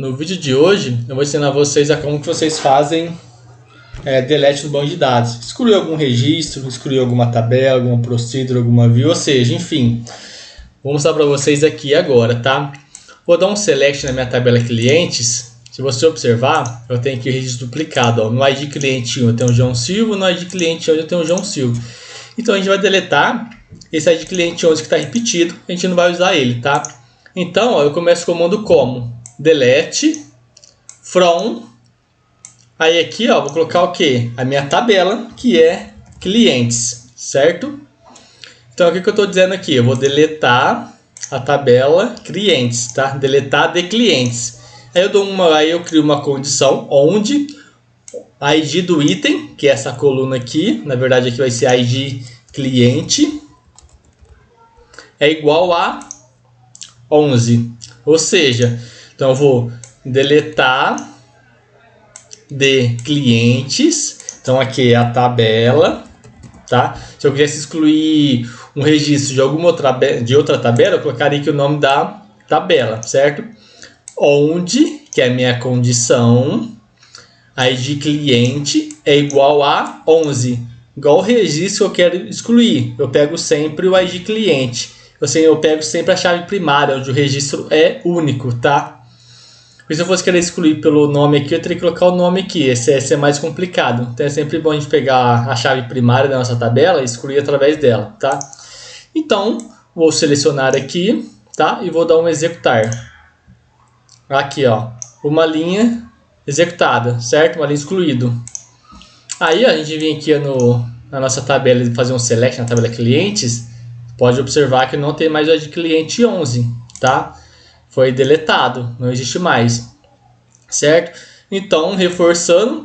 No vídeo de hoje eu vou ensinar vocês a como que vocês fazem delete no banco de dados. Excluir algum registro, excluir alguma tabela, alguma procedure, alguma view, ou seja, enfim. Vou mostrar para vocês aqui agora, tá? Vou dar um select na minha tabela clientes. Se você observar, eu tenho aqui o registro duplicado. Ó. No ID cliente 1 eu tenho o João Silva, no ID cliente 11 eu tenho o João Silva. Então a gente vai deletar esse ID cliente 11 que está repetido, a gente não vai usar ele, tá? Então ó, eu começo o comando como delete from. Aí aqui ó, vou colocar o que? A minha tabela, que é clientes, certo? Então o que eu estou dizendo aqui? Eu vou deletar a tabela clientes, tá? Deletar de clientes. Aí eu crio uma condição onde a ID do item, que é essa coluna aqui, na verdade aqui vai ser ID cliente, é igual a 11. Ou seja, então eu vou deletar de clientes. Então aqui é a tabela, tá? Se eu quisesse excluir um registro de alguma outra tabela, eu colocaria aqui o nome da tabela, certo? Onde, que é a minha condição, ID cliente é igual a 11. Igual o registro que eu quero excluir, eu pego sempre o ID cliente. Eu pego sempre a chave primária, onde o registro é único, tá? Se eu fosse querer excluir pelo nome aqui, eu teria que colocar o nome aqui. Esse é mais complicado. Então é sempre bom a gente pegar a chave primária da nossa tabela e excluir através dela, tá? Então, vou selecionar aqui, tá? E vou dar um executar. Aqui, ó, uma linha executada, certo? Uma linha excluído. Aí, ó, a gente vem aqui na nossa tabela e fazer um select na tabela clientes. Pode observar que não tem mais o ID cliente 11, tá? Foi deletado, não existe mais, certo? Então, reforçando,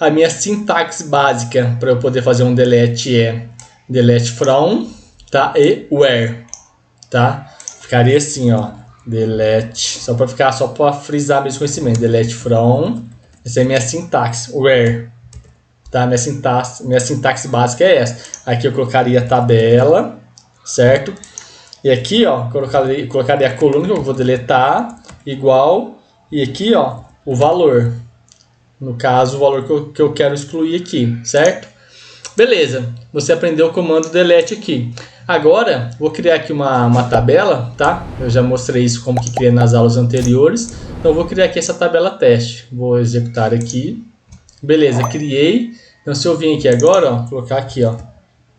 a minha sintaxe básica para eu poder fazer um delete é delete from, tá? E where, tá? Ficaria assim, ó, delete, só para frisar mesmo conhecimento, delete from, essa é a minha sintaxe, where, tá? Minha sintaxe básica é essa. Aqui eu colocaria a tabela, certo? E aqui, ó, colocaria a coluna que eu vou deletar, igual, e aqui, ó, o valor. No caso, o valor que eu quero excluir aqui, certo? Beleza, você aprendeu o comando delete aqui. Agora, vou criar aqui uma tabela, tá? Eu já mostrei isso como que cria nas aulas anteriores. Então, eu vou criar aqui essa tabela teste. Vou executar aqui. Beleza, criei. Então, se eu vir aqui agora, ó, colocar aqui, ó,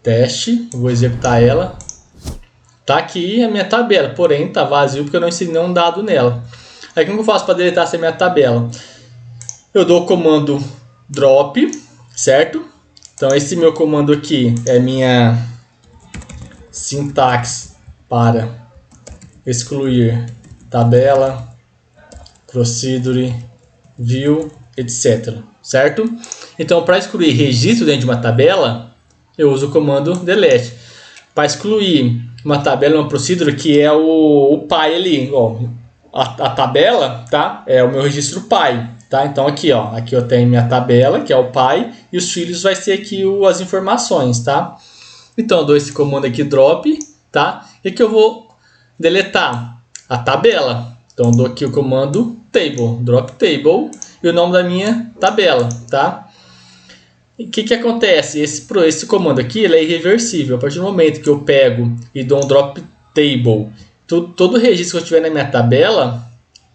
teste, vou executar ela. Tá aqui a minha tabela, porém tá vazio porque eu não inseri nenhum dado nela. Aí como eu faço para deletar essa minha tabela? Eu dou o comando drop, certo? Então esse meu comando aqui é minha sintaxe para excluir tabela, procedure, view, etc. Certo? Então para excluir registro dentro de uma tabela, eu uso o comando delete. Para excluir uma tabela, uma procedure, que é o pai ali, ó, a tabela, tá? É o meu registro pai, tá? Então aqui, ó, aqui eu tenho minha tabela, que é o pai, e os filhos vai ser aqui as informações, tá? Então eu dou esse comando aqui drop, tá? E aqui eu vou deletar a tabela. Então eu dou aqui o comando table, drop table, e o nome da minha tabela, tá? O que acontece? Esse comando aqui ele é irreversível. A partir do momento que eu pego e dou um drop table, todo registro que eu tiver na minha tabela,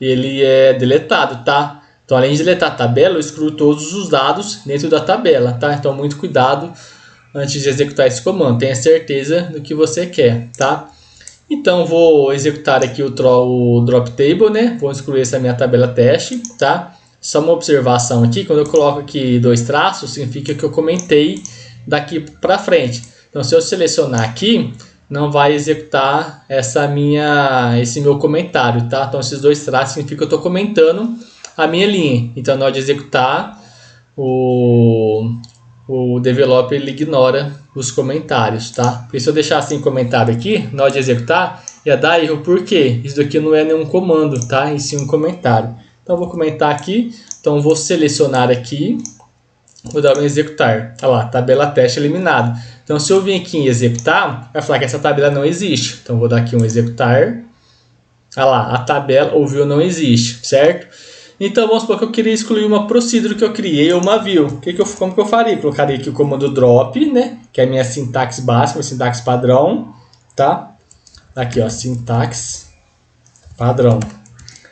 ele é deletado, tá? Então, além de deletar a tabela, eu excluo todos os dados dentro da tabela, tá? Então, muito cuidado antes de executar esse comando. Tenha certeza do que você quer, tá? Então, vou executar aqui o drop table, né? Vou excluir essa minha tabela teste, tá? Só uma observação aqui, quando eu coloco aqui 2 traços, significa que eu comentei daqui para frente. Então, se eu selecionar aqui, não vai executar esse meu comentário, tá? Então, esses 2 traços significa que eu estou comentando a minha linha. Então, na hora de executar, o developer ele ignora os comentários, tá? Porque se eu deixar assim comentário aqui, na hora de executar, ia dar erro. Por quê? Isso daqui não é nenhum comando, tá? E sim um comentário. Então, eu vou comentar aqui. Então, vou selecionar aqui. Vou dar um executar. Olha lá, tabela teste eliminado. Então, se eu vir aqui em executar, vai falar que essa tabela não existe. Então, vou dar aqui um executar. Olha lá, a tabela ou view não existe, certo? Então vamos supor que eu queria excluir uma procedure que eu criei, uma view. Como que eu faria? Colocaria aqui o comando drop, né? Que é a minha sintaxe básica, a sintaxe padrão, tá? Aqui, ó, sintaxe padrão.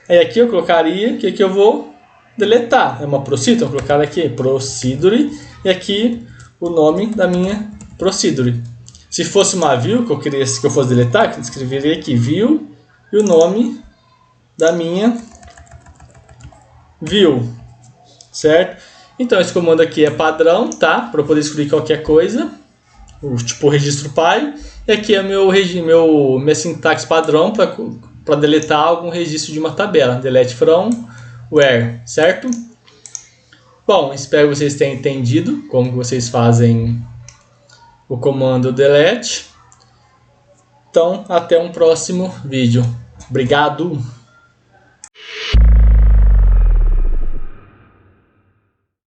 Aí aqui eu colocaria o que eu vou deletar. É uma procedure, então eu vou colocar aqui procedure e aqui o nome da minha procedure. Se fosse uma view que eu fosse deletar, eu escreveria aqui view e o nome da minha view, certo? Então esse comando aqui é padrão, tá? Para eu poder excluir qualquer coisa, tipo registro pai. E aqui é minha sintaxe padrão para deletar algum registro de uma tabela. Delete from where, certo? Bom, espero que vocês tenham entendido como que vocês fazem o comando delete. Então, até um próximo vídeo. Obrigado!